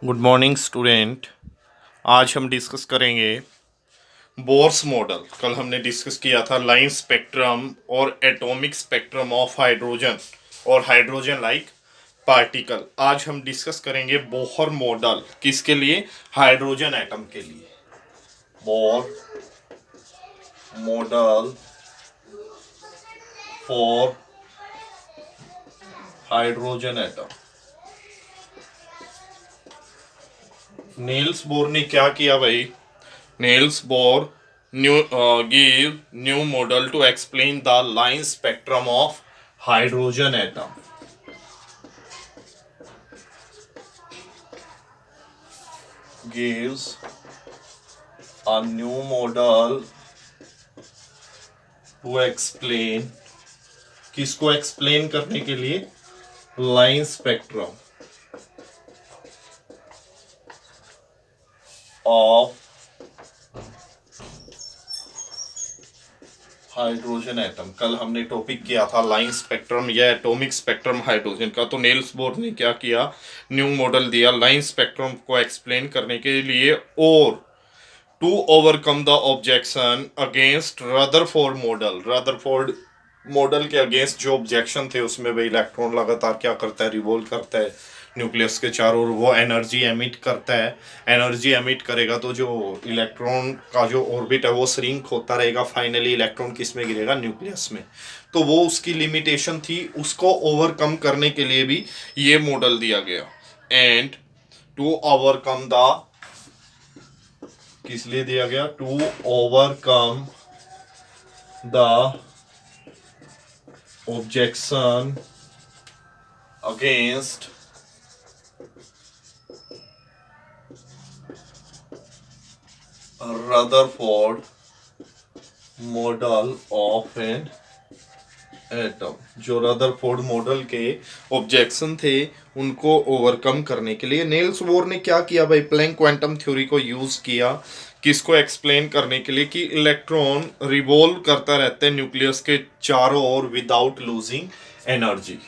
Good morning student. आज हम discuss करेंगे बोर्स मॉडल। कल हमने डिस्कस किया था लाइन स्पेक्ट्रम और एटॉमिक स्पेक्ट्रम ऑफ हाइड्रोजन और हाइड्रोजन लाइक पार्टिकल। आज हम डिस्कस करेंगे बोहर मॉडल। किसके लिए? हाइड्रोजन एटम के लिए। Bohr model for hydrogen atom. Niels Bohr ने क्या किया भाई? Niels Bohr give new model to explain the line spectrum of hydrogen atom. Gives a new model to explain, किसको explain करने के लिए? Line spectrum of hydrogen atom. कल हमने टॉपिक किया था लाइन स्पेक्ट्रम या एटॉमिक स्पेक्ट्रम हाइड्रोजन का। तो नील्स बोर ने क्या किया? न्यू मॉडल दिया लाइन स्पेक्ट्रम को एक्सप्लेन करने के लिए और to overcome the objection against Rutherford model. Rutherford model के अगेंस्ट जो ऑब्जेक्शन थे उसमें भाई इलेक्ट्रॉन लगातार क्या करता है? रिवॉल्व करता है न्यूक्लियस के चारों ओर, वो एनर्जी एमिट करता है। एनर्जी एमिट करेगा तो जो इलेक्ट्रॉन का जो ऑर्बिट है वो श्रिंक होता रहेगा। फाइनली इलेक्ट्रॉन किस में गिरेगा? न्यूक्लियस में। तो वो उसकी लिमिटेशन थी, उसको ओवरकम करने के लिए भी ये मॉडल दिया गया। एंड टू ओवरकम द, किस लिए दिया गया? To overcome the objection against Rutherford model of an atom. जो रदरफोर्ड मॉडल के ऑब्जेक्शन थे उनको ओवरकम करने के लिए नील्स बोर ने क्या किया भाई? प्लैंक क्वांटम थ्योरी को यूज किया। किसको एक्सप्लेन करने के लिए? कि इलेक्ट्रॉन रिवॉल्व करता रहता है न्यूक्लियस के चारों ओर without losing energy.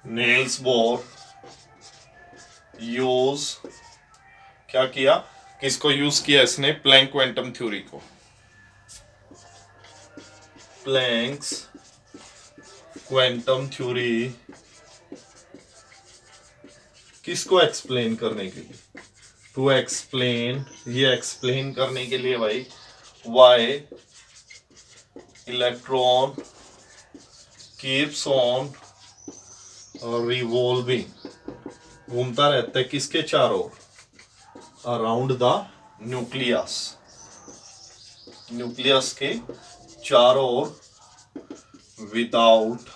Niels Bohr use, क्या किया? किसको यूज किया इसने? प्लैंक क्वांटम थ्योरी को। प्लैंक्स क्वांटम थ्योरी किसको एक्सप्लेन करने के लिए? टू एक्सप्लेन, ये एक्सप्लेन करने के लिए भाई why electron keeps on revolving, घूमता रहता है किसके चारों? अराउंड द न्यूक्लियस, न्यूक्लियस के चारों ओर without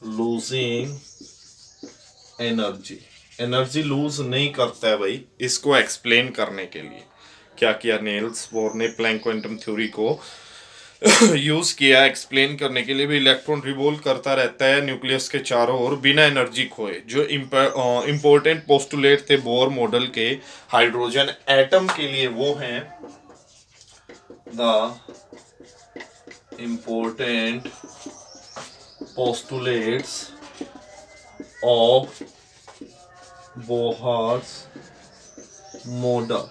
losing energy. Energy lose नहीं करता है भाई। इसको एक्सप्लेन करने के लिए क्या किया? नील्स बोर ने प्लैंक क्वांटम थ्योरी को यूज किया एक्सप्लेन करने के लिए भी। इलेक्ट्रॉन रिवॉल्व करता रहता है न्यूक्लियस के चारों ओर बिना एनर्जी खोए। जो इंपॉर्टेंट पोस्टुलेट थे बोर मॉडल के हाइड्रोजन एटम के लिए वो हैं the important postulates of Bohr's model.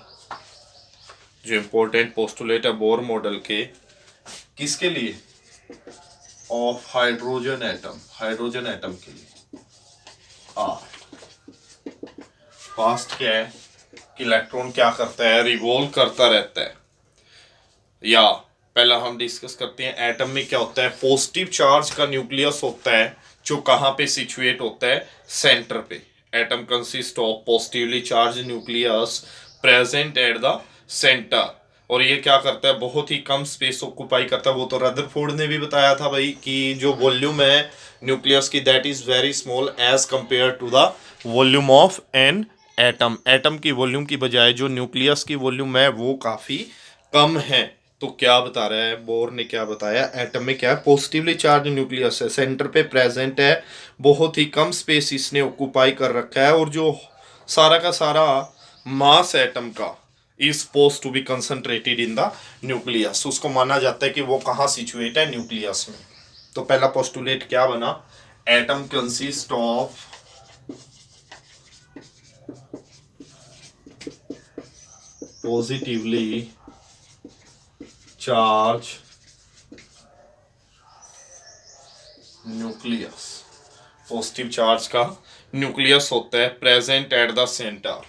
जो इंपॉर्टेंट पोस्टुलेट है बोर मॉडल के, किसके लिए? Of hydrogen atom, hydrogen atom के लिए। फास्ट क्या है? कि इलेक्ट्रॉन क्या करता है? रिवॉल्व करता रहता है। या पहला हम डिस्कस करते हैं एटम में क्या होता है। पॉजिटिव चार्ज का न्यूक्लियस होता है जो कहाँ पे सिचुएट होता है? सेंटर पे। Atom consist of positively charge nucleus present at the centre. और ये क्या करता है? बहुत ही कम स्पेस ऑक्यूपाई करता है। वो तो रदरफोर्ड ने भी बताया था भाई कि जो वॉल्यूम है न्यूक्लियस की that is very small as compare to the volume of an atom. Atom की वॉल्यूम की बजाय जो न्यूक्लियस की वॉल्यूम है वो काफ़ी कम है। तो क्या बता रहा है बोर ने? क्या बताया? एटम में क्या है? पॉजिटिवली चार्ज न्यूक्लियस है, सेंटर पे प्रेजेंट है, बहुत ही कम स्पेस इसने ऑक्यूपाई कर रखा है और जो सारा का सारा मास एटम का is suppose to be concentrated in the nucleus. उसको माना जाता है कि वो कहाँ सिचुएट है? न्यूक्लियस में। तो पहला पोस्टुलेट क्या बना? Atom consist of positively charge nucleus. Positive charge का न्यूक्लियस होता है present at the centre,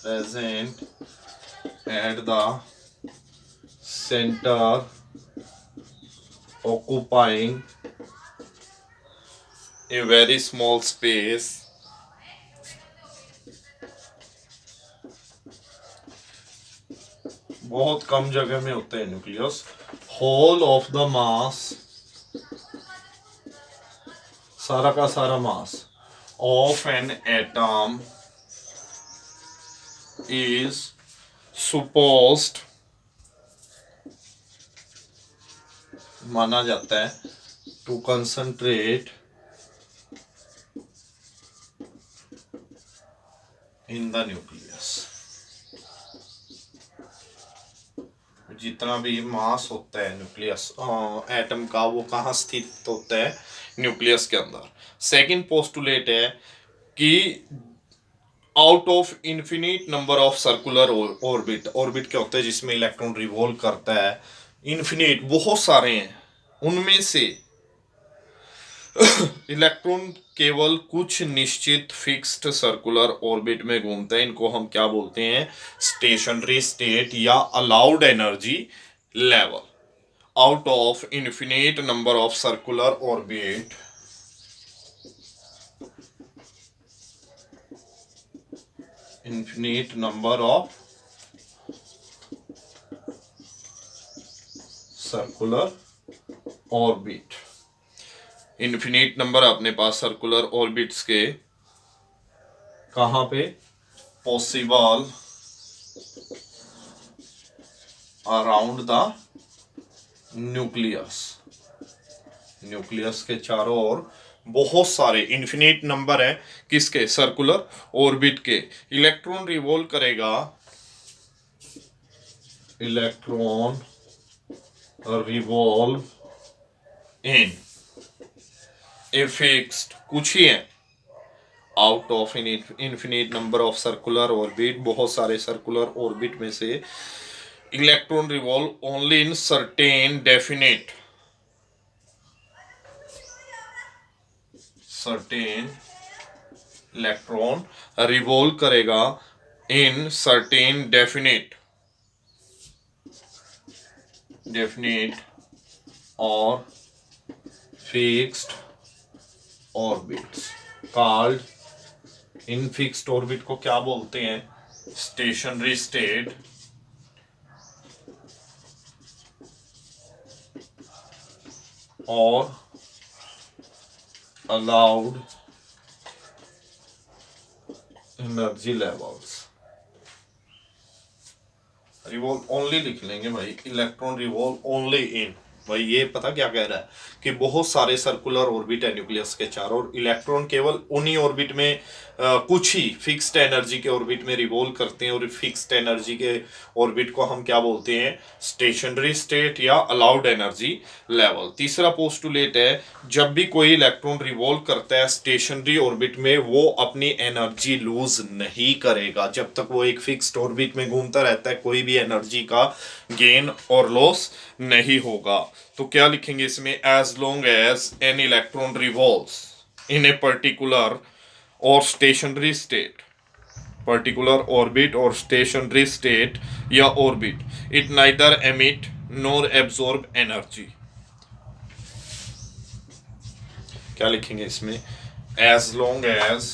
present at the centre occupying a very small space बहुत कम जगह में होते हैं nucleus. Whole of the mass, सारा का सारा mass of an atom is supposed, माना जाता है to concentrate in the nucleus. जितना भी मास होता है न्यूक्लियस एटम का, वो कहाँ स्थित होता है? न्यूक्लियस के अंदर। सेकंड पोस्टुलेट है कि out of infinite number of circular orbit, orbit क्या होता है जिसमें इलेक्ट्रॉन रिवॉल्व करता है, इन्फिनिट बहुत सारे हैं, उनमें से इलेक्ट्रॉन केवल कुछ निश्चित फिक्स्ड सर्कुलर ऑर्बिट में घूमते हैं। इनको हम क्या बोलते हैं? स्टेशनरी स्टेट या allowed energy level. Out of infinite number of circular orbit, infinite number of circular orbit, infinite number अपने पास सर्कुलर ऑर्बिट्स के कहां पे possible around the nucleus, nucleus के चारों ओर बहुत सारे इन्फिनिट नंबर है किसके? सर्कुलर ऑर्बिट के। इलेक्ट्रॉन रिवॉल्व करेगा, electron revolve in a fixed, कुछ ही है, out of infinite number of circular orbit, बहुत सारे सर्कुलर ऑर्बिट में से electron revolve only in certain definite, certain electron revolve करेगा इन सर्टेन डेफिनेट, डेफिनेट और fixed orbits called, in fixed orbit को क्या बोलते हैं? स्टेशनरी स्टेट और allowed energy levels। Revolve only लिख लेंगे भाई, इलेक्ट्रॉन रिवॉल्व ओनली इन, भाई ये पता क्या कह रहा है कि बहुत सारे सर्कुलर ऑर्बिट है न्यूक्लियस के चारों, और इलेक्ट्रॉन केवल उन्हीं ऑर्बिट में कुछ ही फिक्स्ड एनर्जी के ऑर्बिट में रिवॉल्व करते हैं, और फिक्स्ड एनर्जी के ऑर्बिट को हम क्या बोलते हैं? स्टेशनरी स्टेट या अलाउड एनर्जी लेवल। तीसरा पोस्टुलेट है, जब भी कोई इलेक्ट्रॉन रिवॉल्व करता है स्टेशनरी ऑर्बिट में, वो अपनी एनर्जी लूज नहीं करेगा। जब तक वो एक फिक्स्ड ऑर्बिट में घूमता रहता है, कोई भी एनर्जी का गेन और लॉस नहीं होगा। तो क्या लिखेंगे इसमें? As long as an electron revolves in a particular और स्टेशनरी स्टेट, पर्टिकुलर ऑर्बिट और स्टेशनरी स्टेट या orbit, it neither emit nor absorb energy. क्या लिखेंगे इसमें? As long as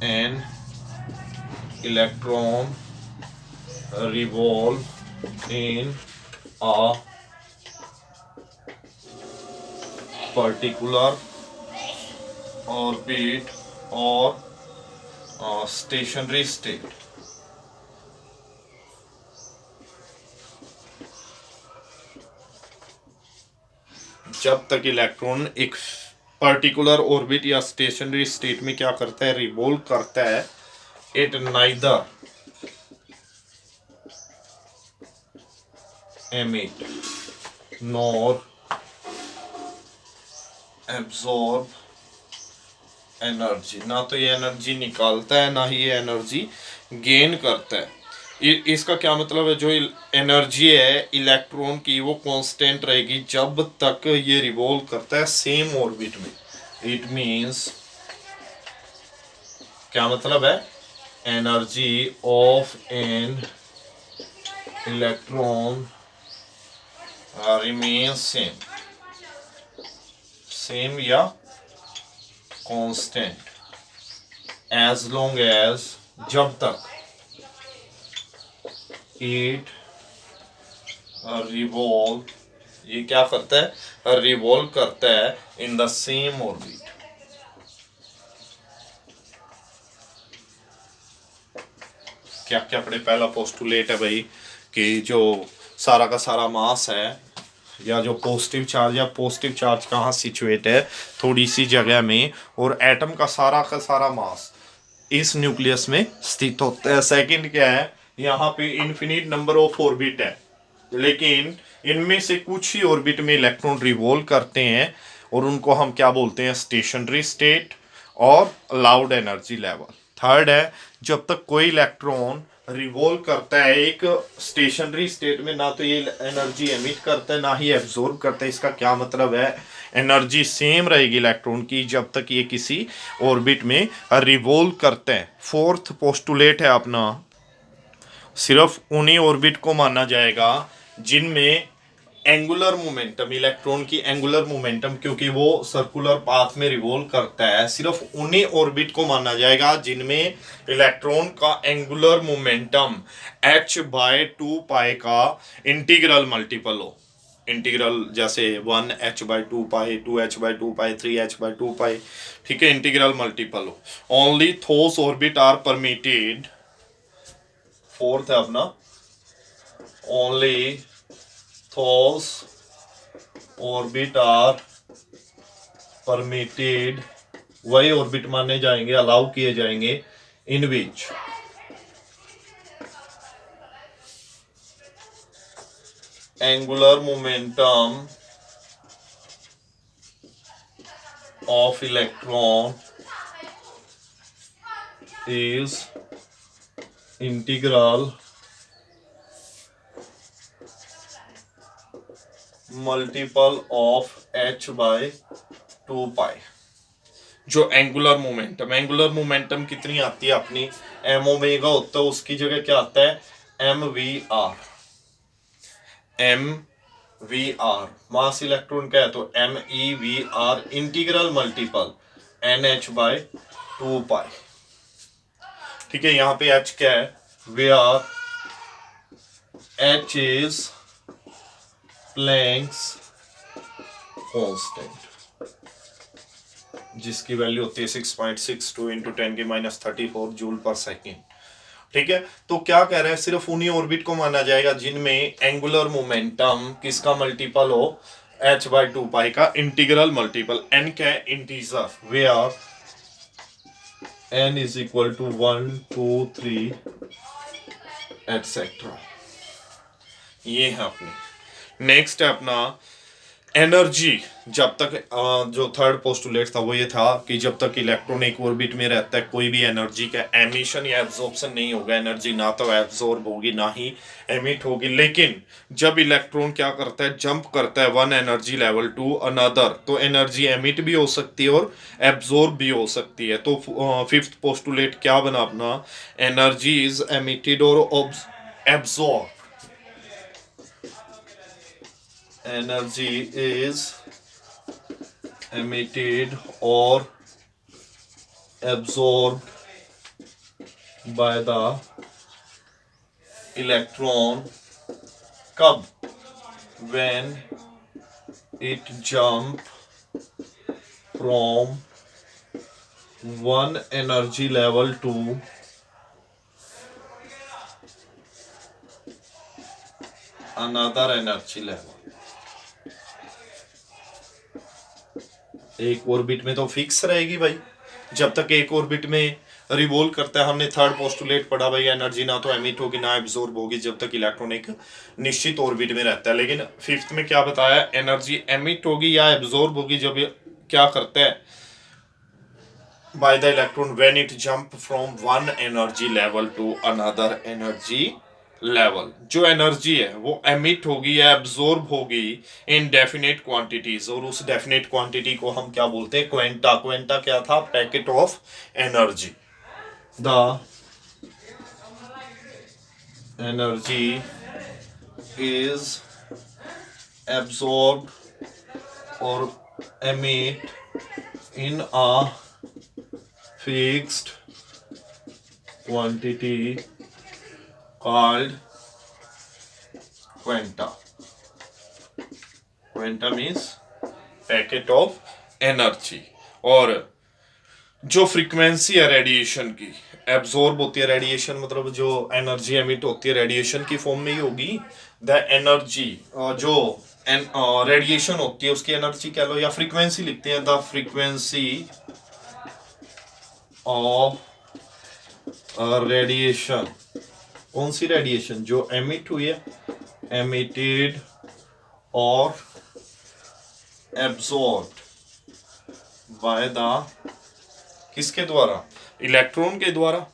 an electron revolve in a particular orbit or stationary state, जब तक electron एक particular orbit या स्टेशनरी स्टेट में क्या करता है? रिवॉल्व करता है, it neither emit nor absorb energy, ना तो ये एनर्जी निकालता है ना ही ये एनर्जी गेन करता है। इसका क्या मतलब है, जो एनर्जी है इलेक्ट्रॉन की वो कांस्टेंट रहेगी जब तक ये रिवॉल्व करता है सेम ऑर्बिट में। इट मींस क्या मतलब है, energy of an electron remain same या कांस्टेंट एज लॉन्ग एज, जब तक इट रिवॉल्व, ये क्या करता है, रिवॉल्व करता है इन द सेम ऑर्बिट। क्या क्या पढ़े, पहला पोस्टुलेट है भाई कि जो सारा का सारा मास है या जो पॉजिटिव चार्ज या पॉजिटिव चार्ज कहाँ सिचुएट है, थोड़ी सी जगह में, और एटम का सारा मास इस न्यूक्लियस में स्थित होता है। सेकंड क्या है, यहाँ पे इन्फिनिट नंबर ऑफ ऑर्बिट है, लेकिन इनमें से कुछ ही ऑर्बिट में इलेक्ट्रॉन रिवॉल्व करते हैं और उनको हम क्या बोलते हैं, स्टेशनरी स्टेट और लाउड एनर्जी लेवल। थर्ड है, जब तक कोई इलेक्ट्रॉन रिवॉल्व करता है एक स्टेशनरी स्टेट में, ना तो ये एनर्जी एमिट करता है ना ही एब्जॉर्ब करता है। इसका क्या मतलब है, एनर्जी सेम रहेगी इलेक्ट्रॉन की जब तक ये किसी ऑर्बिट में रिवॉल्व करते हैं। फोर्थ पोस्टुलेट है अपना, सिर्फ उन्हीं ऑर्बिट को माना जाएगा जिनमें एंगुलर मोमेंटम, इलेक्ट्रॉन की एंगुलर मोमेंटम, क्योंकि वो सर्कुलर पाथ में रिवॉल्व करता है, सिर्फ उन्हीं ऑर्बिट को माना जाएगा जिनमें इलेक्ट्रॉन का एंगुलर मोमेंटम h/2 का इंटीग्रल मल्टीपल हो। इंटीग्रल जैसे 1h/2, 2h/2, 3h/2, ठीक है, इंटीग्रल मल्टीपल हो। Only those orbit are permitted, fourth है अपना, only those orbit are permitted, वही ऑर्बिट माने जाएंगे, अलाउ किए जाएंगे, in which angular momentum of electron is integral multiple of h/2। जो एंगुलर मोमेंटम कितनी आती है अपनी, एम ओमेगा होता है, उसकी जगह क्या आता है, m v r mass electron क्या है, तो MEV/r इंटीग्रल मल्टीपल NH/2। ठीक है, यहाँ पे h क्या है, v r, h is Planck's constant, जिसकी वैल्यू होती है 6.62 इंटू 10⁻34 जूल पर सेकेंड। ठीक है, तो क्या कह रहे हैं, सिर्फ उन्हीं ऑर्बिट को माना जाएगा जिनमें एंगुलर मोमेंटम किसका मल्टीपल हो, h/2 का इंटीग्रल मल्टीपल। n क्या है, integer, where n is equal to 1 2 3 etcetera. ये है अपनी। नेक्स्ट है अपना एनर्जी। जब तक जो थर्ड पोस्टुलेट था वो ये था कि जब तक इलेक्ट्रॉन एक ऑर्बिट में रहता है कोई भी एनर्जी का एमिशन या एब्जॉर्प्शन नहीं होगा, एनर्जी ना तो एब्जॉर्ब होगी ना ही एमिट होगी। लेकिन जब इलेक्ट्रॉन क्या करता है, जंप करता है one energy level to another, तो एनर्जी एमिट भी हो सकती है और एब्जॉर्ब भी हो सकती है। तो फिफ्थ पोस्टुलेट क्या बना अपना, एनर्जी इज एमिटेड और absorb, energy is emitted or absorbed by the electron, कब, when it jump from one energy level to another energy level। एक ऑर्बिट में तो फिक्स रहेगी भाई, जब तक एक ऑर्बिट में रिवॉल्व करता है। हमने थर्ड पोस्टुलेट पढ़ा भाई, एनर्जी ना तो एमिट होगी ना एब्जॉर्ब होगी जब तक इलेक्ट्रॉन एक निश्चित ऑर्बिट में रहता है। लेकिन फिफ्थ में क्या बताया, एनर्जी एमिट होगी या एब्जॉर्ब होगी जब ये क्या करता है, by the electron when it jump from one energy level to another energy level। जो एनर्जी है वो एमिट होगी या एब्जॉर्ब होगी इन डेफिनेट क्वांटिटीज, और उस डेफिनेट क्वांटिटी को हम क्या बोलते हैं, क्वेंटा। क्वेंटा क्या था, packet of energy. The energy is absorbed or emit in a fixed quantity called quanta। quanta means packet of energy। और जो फ्रीक्वेंसी है रेडिएशन की, एब्जॉर्ब होती है रेडिएशन, मतलब जो एनर्जी एमिट होती है रेडिएशन की फॉर्म में ही होगी। द एनर्जी जो रेडिएशन होती है उसकी एनर्जी कह लो या फ्रीक्वेंसी लिखते हैं, द फ्रीक्वेंसी ऑफ रेडिएशन। कौन सी रेडिएशन, जो एमिट हुई है, एमिटेड और एब्जॉर्ब्ड बाय द, किसके द्वारा, इलेक्ट्रॉन के द्वारा।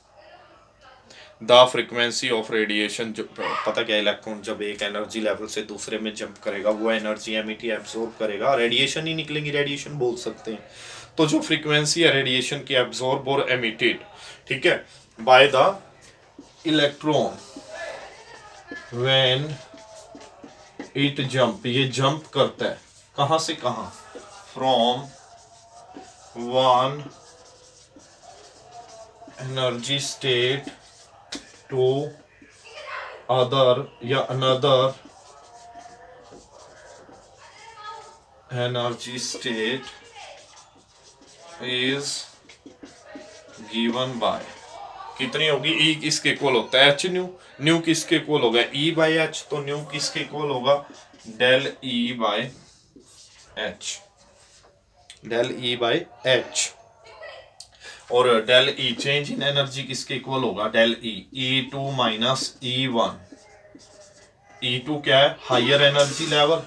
द फ्रीक्वेंसी ऑफ रेडिएशन, जो पता क्या, इलेक्ट्रॉन जब एक एनर्जी लेवल से दूसरे में जंप करेगा वो एनर्जी एमिट या एब्जॉर्ब करेगा, रेडिएशन ही निकलेंगी, रेडिएशन बोल सकते हैं। तो जो फ्रीक्वेंसी है रेडिएशन की, एब्जॉर्ब और एमिटेड, ठीक है, by the electron when it jump, ये जंप करता है कहां से कहां, from one energy state to other या another energy state is given by, कितनी होगी, ई किसके इक्वल होता है, एच न्यू। न्यू किसके इक्वल होगा, ई बाय एच, तो न्यू किसके इक्वल होगा, del E by H, del E by H. और del E change in energy किसके इक्वल होगा, del E to minus E one. E two क्या है, हायर एनर्जी लेवल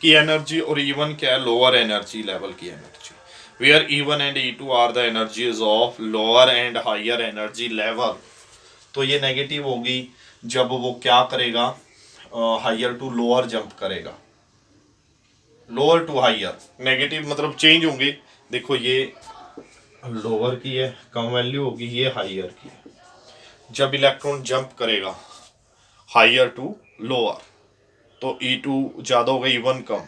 की एनर्जी, और ई वन क्या है, लोअर एनर्जी लेवल की energy. Where E one and E two are the energies of lower and higher energy level. तो ये negative होगी जब वो क्या करेगा, हायर टू लोअर जंप करेगा, लोअर टू हायर, नेगेटिव मतलब चेंज होंगे। देखो ये लोअर की है, कम वैल्यू होगी, ये हायर की है। जब इलेक्ट्रॉन जंप करेगा हायर टू लोअर तो E2 ज्यादा होगा, E1 कम,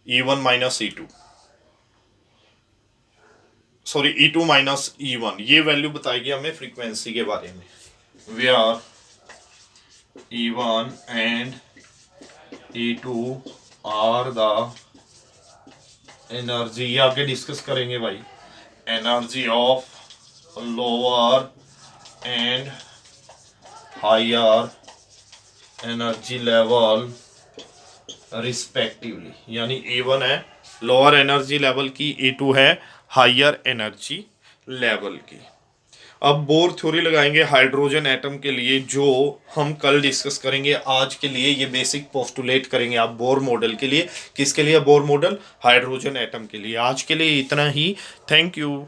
E1 minus E2, sorry E2 minus E1, ये वैल्यू बताएगी हमें फ्रीक्वेंसी के बारे में। Where E1 and E2 are the energy, ये आगे डिस्कस करेंगे भाई, energy of lower and higher energy level respectively. यानी E1 है लोअर एनर्जी लेवल की, E2 है हायर एनर्जी लेवल की। अब बोर थ्योरी लगाएंगे हाइड्रोजन एटम के लिए, जो हम कल डिस्कस करेंगे। आज के लिए ये बेसिक पोस्टुलेट करेंगे आप बोर मॉडल के लिए। किसके लिए बोर मॉडल, हाइड्रोजन एटम के लिए। आज के लिए इतना ही, थैंक यू।